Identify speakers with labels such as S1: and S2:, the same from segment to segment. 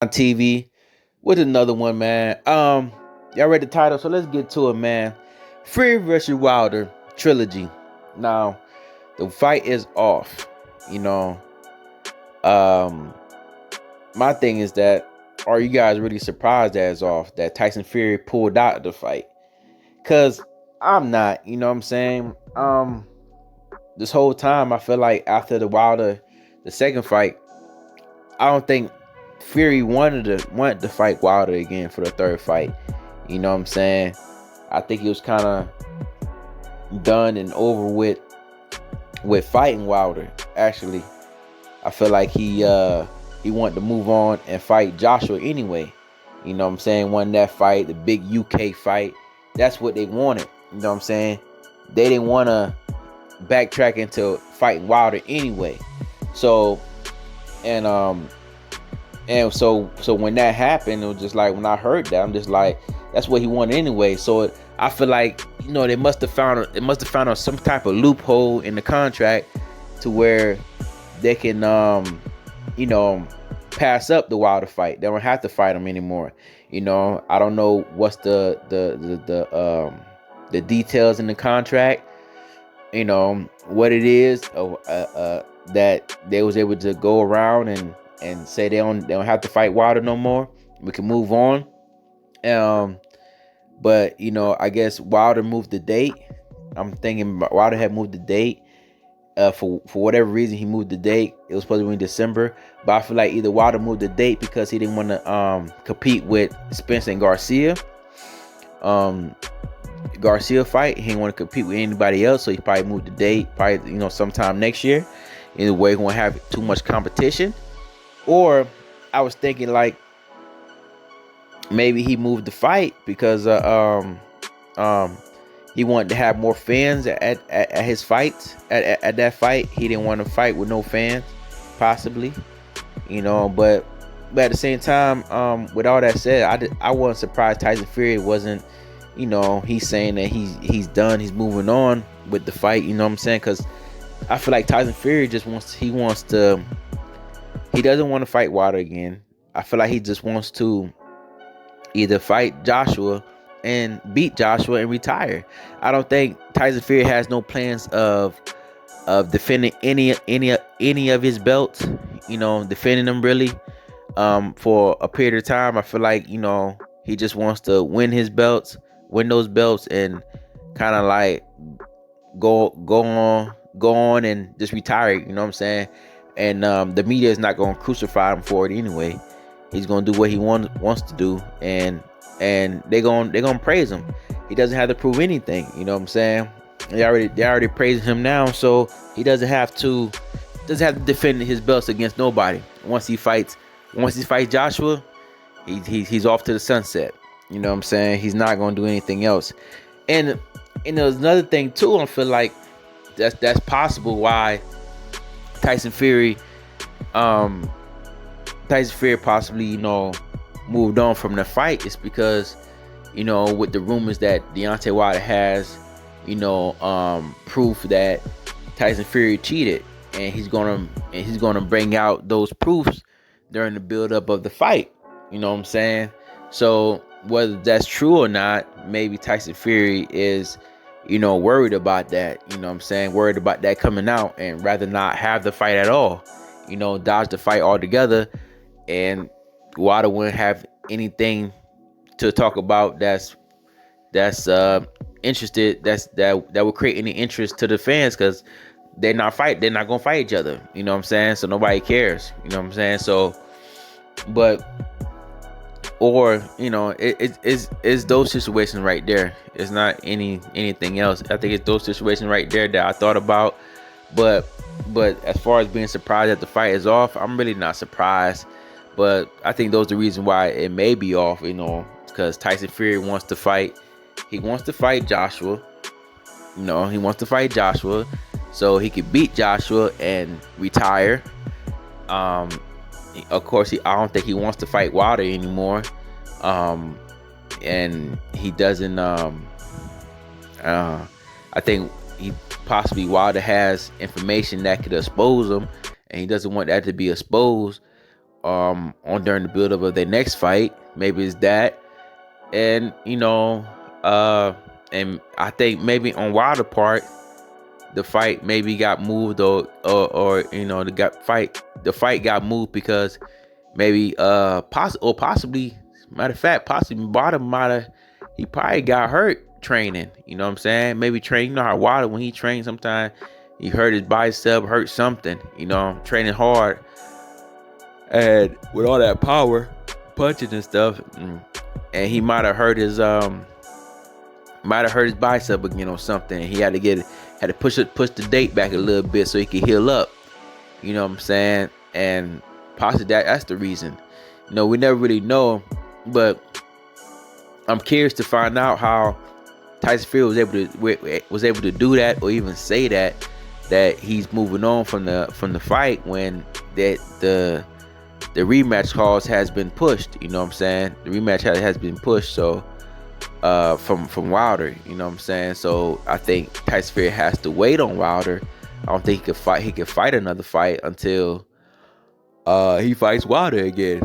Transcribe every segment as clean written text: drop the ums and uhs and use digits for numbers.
S1: on TV with another one, man. Y'all read the title, so let's get to it, man. Fury versus Wilder trilogy. Now, the fight is off. You know, um, my thing is that are you guys really surprised that it's off that Tyson Fury pulled out of the fight? Cause I'm not. You know what I'm saying? This whole time I feel like after the second fight, I don't think Fury wanted to fight Wilder again for the third fight. You know what I'm saying? I think he was kind of done and over with fighting Wilder. Actually, I feel like he wanted to move on and fight Joshua anyway. You know what I'm saying? Won that fight, the big UK fight. That's what they wanted. You know what I'm saying? They didn't want to backtrack into fighting Wilder anyway. So and so when that happened, it was just like when I heard that, I'm just like, that's what he wanted anyway. So I feel like they must have found some type of loophole in the contract to where they can pass up the Wilder fight. They don't have to fight him anymore. I don't know what's the details in the contract. What it is that they was able to go around and say they don't have to fight Wilder no more. We can move on. But I guess Wilder moved the date. I'm thinking Wilder had moved the date. For whatever reason, he moved the date. It was supposed to be in December, but I feel like either Wilder moved the date because he didn't want to compete with Spencer and Garcia. Garcia fight, he didn't want to compete with anybody else, so he probably moved the date. Probably sometime next year. Either way, he won't have too much competition. Or I was thinking like maybe he moved the fight because he wanted to have more fans at his fights. At that fight, he didn't want to fight with no fans, possibly. But at the same time, with all that said, I wasn't surprised Tyson Fury wasn't. He's saying that he's done. He's moving on with the fight. You know what I'm saying? Because I feel like Tyson Fury he doesn't want to fight Wilder again. I feel like he just wants to either fight Joshua and beat Joshua and retire. I don't think Tyson Fury has no plans of defending any of his belts. Defending them really for a period of time. I feel like he just wants to win those belts, and kind of like go on and just retire. You know what I'm saying? And the media is not going to crucify him for it anyway. He's going to do what he wants to do, and they're gonna praise him. He doesn't have to prove anything. You know what I'm saying? They already praising him now, so he doesn't have to defend his belts against nobody. Once he fights Joshua, he's off to the sunset. You know what I'm saying? He's not gonna do anything else. And there's another thing too. I feel like that's possible why Tyson Fury possibly moved on from the fight is because with the rumors that Deontay Wilder has proof that Tyson Fury cheated, and he's gonna bring out those proofs during the build up of the fight. You know what I'm saying? So whether that's true or not, maybe Tyson Fury is worried about that. You know what I'm saying? Worried about that coming out, and rather not have the fight at all. Dodge the fight altogether, and Wilder wouldn't have anything to talk about that's interested that would create any interest to the fans, because they're not gonna fight each other. You know what I'm saying? So nobody cares. You know what I'm saying? So but or it's those situations right there. It's not anything else. I think it's those situations right there that I thought about. But as far as being surprised that the fight is off, I'm really not surprised. But I think those are the reasons why it may be off, because Tyson Fury wants to fight. He wants to fight Joshua. He wants to fight Joshua so he could beat Joshua and retire. Of course, I don't think he wants to fight Wilder anymore. And he doesn't. I think Wilder has information that could expose him, and he doesn't want that to be exposed. on during the build up of their next fight. Maybe it's that. And and I think maybe on Wilder part, the fight maybe got moved, or the fight got moved because maybe possibly, matter of fact, possibly Wilder he probably got hurt training. You know what I'm saying? Maybe train. You know how Wilder, when he trains, sometimes he hurt his bicep, hurt something. Training hard, and with all that power, punches and stuff, and he might have hurt his bicep again or something. He had to push the date back a little bit so he could heal up. You know what I'm saying? And possibly that's the reason. We never really know, but I'm curious to find out how Tyson Fury was able to do that, or even say that he's moving on from the fight when the rematch cause has been pushed. You know what I'm saying? The rematch has been pushed. So from Wilder, you know what I'm saying? So I think Tyson Fury has to wait on Wilder. I don't think he could fight another fight until he fights Wilder again.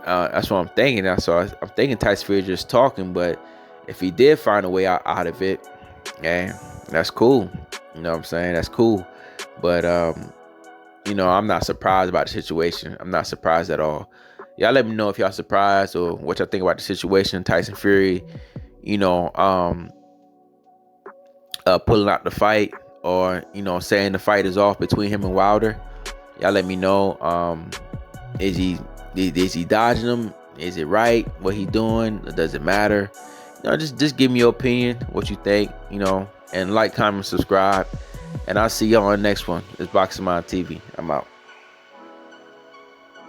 S1: That's what I'm thinking. So I'm thinking Tyson Fury just talking, but if he did find a way out of it, yeah, that's cool. You know what I'm saying? That's cool. But I'm not surprised about the situation. I'm not surprised at all. Y'all let me know if y'all surprised or what y'all think about the situation. Tyson Fury, pulling out the fight, or saying the fight is off between him and Wilder. Y'all let me know. Is he dodging him? Is it right what he doing? Or does it matter? Just give me your opinion, what you think, and like, comment, subscribe, and I'll see y'all on the next one. It's Boxing Mind TV. I'm out.